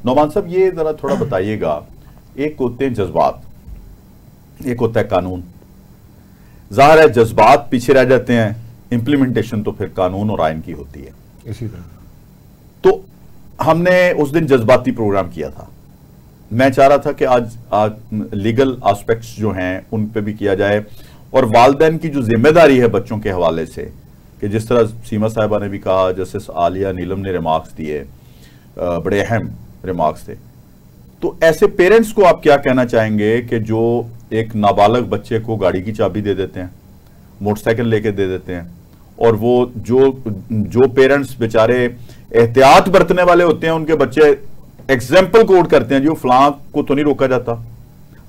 नौमान साहब, ये जरा थोड़ा बताइएगा, एक होते हैं जज्बात, एक होता है कानून। जाहिर है जज्बात पीछे रह जाते हैं, इंप्लीमेंटेशन तो फिर कानून और आइन की होती है। इसी तरह तो हमने उस दिन जज्बाती प्रोग्राम किया था। मैं चाह रहा था कि आज लीगल एस्पेक्ट्स जो हैं उन पे भी किया जाए, और वालिदैन की जो जिम्मेदारी है बच्चों के हवाले से, कि जिस तरह सीमा साहिबा ने भी कहा, जस्टिस आलिया नीलम ने रिमार्क्स दिए, बड़े अहम रिमार्क्स थे। तो ऐसे पेरेंट्स को आप क्या कहना चाहेंगे कि जो एक नाबालग बच्चे को गाड़ी की चाबी दे देते हैं, मोटरसाइकिल लेके दे देते हैं, और वो जो पेरेंट्स बेचारे एहतियात बरतने वाले होते हैं, उनके बच्चे एग्जाम्पल कोट करते हैं, जो फलां को तो नहीं रोका जाता,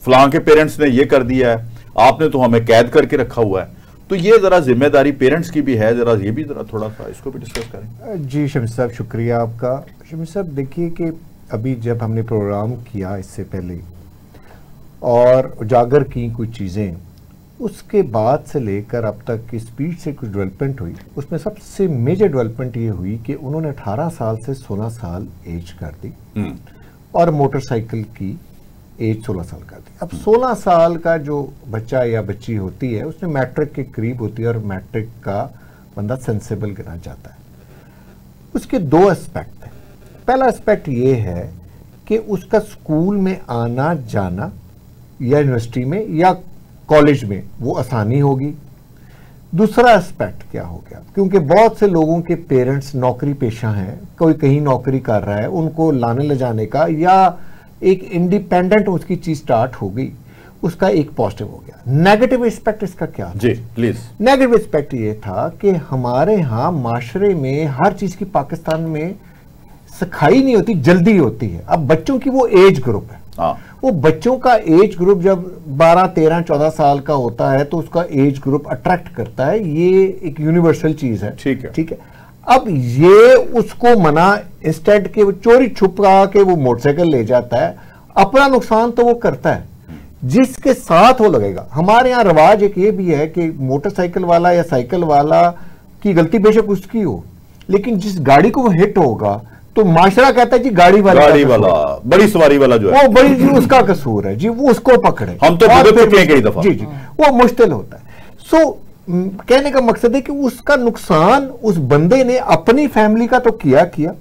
फलां के पेरेंट्स ने ये कर दिया है, आपने तो हमें कैद करके रखा हुआ है। तो ये जरा जिम्मेदारी पेरेंट्स की भी है, जरा ये भी जरा थोड़ा सा इसको भी डिस्कस करें। जी शमीर साहब, शुक्रिया आपका। शमीर साहब देखिए कि अभी जब हमने प्रोग्राम किया इससे पहले और उजागर की कुछ चीज़ें, उसके बाद से लेकर अब तक की स्पीड से कुछ डेवलपमेंट हुई, उसमें सबसे मेजर डेवलपमेंट ये हुई कि उन्होंने 18 साल से 16 साल एज कर दी और मोटरसाइकिल की एज 16 साल कर दी। अब 16 साल का जो बच्चा या बच्ची होती है, उसमें मैट्रिक के करीब होती है और मैट्रिक का बंदा सेंसेबल गिना जाता है। उसके दो एस्पेक्ट हैं। पहला एस्पेक्ट ये है कि उसका स्कूल में आना जाना या यूनिवर्सिटी में या कॉलेज में वो आसानी होगी। दूसरा एस्पेक्ट क्या हो गया, क्योंकि बहुत से लोगों के पेरेंट्स नौकरी पेशा हैं, कोई कहीं नौकरी कर रहा है, उनको लाने ले जाने का या एक इंडिपेंडेंट उसकी चीज स्टार्ट हो गई, उसका एक पॉजिटिव हो गया। नेगेटिव एस्पेक्ट इसका क्या था? जी प्लीज। नेगेटिव एस्पेक्ट ये था कि हमारे यहाँ माशरे में हर चीज की पाकिस्तान में सिखाई नहीं होती, जल्दी होती है। अब बच्चों की वो एज ग्रुप है, वो बच्चों का एज ग्रुप जब 12, 13, 14 साल का होता है तो उसका एज ग्रुप अट्रैक्ट करता है। ये एक यूनिवर्सल चीज है, ठीक है। अब ये उसको मना, इंस्टेड के वो चोरी छुपा के वो मोटरसाइकिल ले जाता है, अपना नुकसान तो वो करता है, जिसके साथ वो लगेगा। हमारे यहाँ रिवाज एक ये भी है कि मोटरसाइकिल वाला या साइकिल वाला की गलती बेशक उसकी हो, लेकिन जिस गाड़ी को वो हिट होगा तो माशरा कहता है जी गाड़ी वाला बड़ी सवारी वाला जो है वो बड़ी जी उसका कसूर है जी, वो उसको पकड़े। हम तो कई दफा जी वो मुश्किल होता है। सो कहने का मकसद है कि उसका नुकसान उस बंदे ने अपनी फैमिली का तो किया,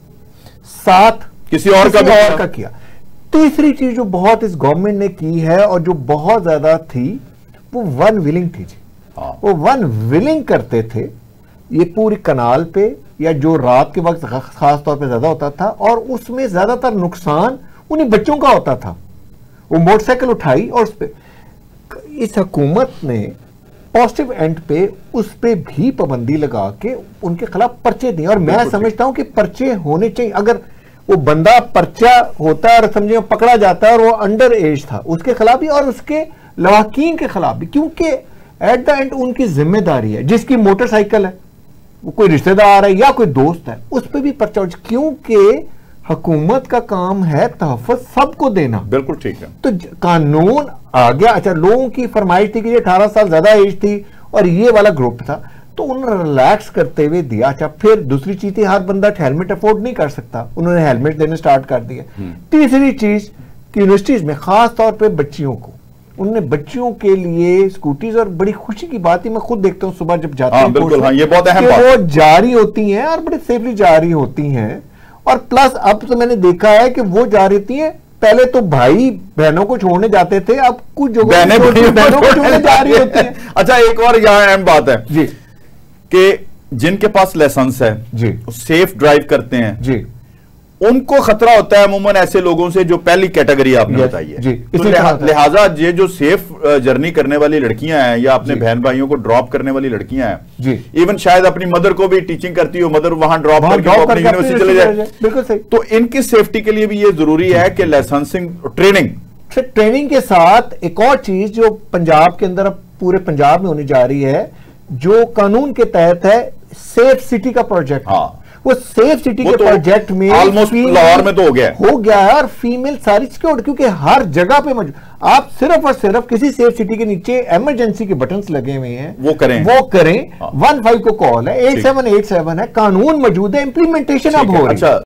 साथ किसी और का किया। तीसरी चीज जो बहुत इस गवर्नमेंट ने की है और जो बहुत ज्यादा थी, वो वन विलिंग थी जी। वो वन विलिंग करते थे, ये पूरी कनाल पे या जो रात के वक्त खास तौर पे ज्यादा होता था, और उसमें ज्यादातर नुकसान उन्हीं बच्चों का होता था। वो मोटरसाइकिल उठाई और उस पे इस हुकूमत ने पॉजिटिव एंड पे उस पे भी पाबंदी लगा के उनके खिलाफ पर्चे दिए। और मैं समझता हूं कि पर्चे होने चाहिए। अगर वो बंदा पर्चा होता है और समझे पकड़ा जाता है और वो अंडर एज था, उसके खिलाफ भी और उसके लवाकीन के खिलाफ भी, क्योंकि एट द एंड उनकी जिम्मेदारी है। जिसकी मोटरसाइकिल है, वो कोई रिश्तेदार है या कोई दोस्त है, उस पर भी पर्चा, क्योंकि हुकूमत का काम है तहफ़्फ़ुज़ सबको देना। बिल्कुल ठीक है। तो कानून आ गया। अच्छा, लोगों की फरमाइश थी कि ये 18 साल ज्यादा एज थी और ये वाला ग्रुप था, तो उन्होंने रिलैक्स करते हुए दिया। अच्छा, फिर दूसरी चीज थी, हर बंदा हेलमेट अफोर्ड नहीं कर सकता, उन्होंने हेलमेट देने स्टार्ट कर दिया। तीसरी चीज कि यूनिवर्सिटीज में खास तौर पर बच्चियों को, उन्होंने बच्चियों के लिए स्कूटीज, और बड़ी खुशी की बात है, मैं खुद देखता हूँ सुबह जब जाते हैं, बिल्कुल, ये बहुत अहम बात है, वो जारी होती हैं और बड़े सेफली जारी होती हैं। और प्लस अब तो मैंने देखा है कि वो जा रही हैं, पहले तो भाई बहनों को छोड़ने जाते थे, अब कुछ जगह बहनों को छोड़ने जा रही होती हैं। अच्छा, एक और यहाँ अहम बात है जी कि जिनके पास लाइसेंस है जी, सेफ ड्राइव करते हैं जी, उनको खतरा होता है अमूमन ऐसे लोगों से जो पहली कैटेगरी आपने बताई है। तो लिहाजा ये जो सेफ जर्नी करने वाली लड़कियां हैं या अपने बहन भाइयों को ड्रॉप करने वाली लड़कियां हैं, इवन शायद अपनी मदर को भी टीचिंग करती हो, मदर वहां ड्रॉप करके अपनी यूनिवर्सिटी चले जाए, बिल्कुल सही। तो इनकी सेफ्टी के लिए भी ये जरूरी है कि लाइसेंसिंग ट्रेनिंग के साथ एक और चीज जो पंजाब के अंदर अब पूरे पंजाब में होने जा रही है, जो कानून के तहत है सेफ सिटी का प्रोजेक्ट। वो सेफ सिटी के प्रोजेक्ट में ऑलमोस्ट लाहौर में तो हो गया है, और फीमेल सारी सिक्योर्ड, क्योंकि हर जगह पे आप सिर्फ और सिर्फ किसी सेफ सिटी के नीचे इमरजेंसी के बटन्स लगे हुए हैं, वो करें 15 को कॉल है, 8787 है, कानून मौजूद है, इंप्लीमेंटेशन अब हो रही है।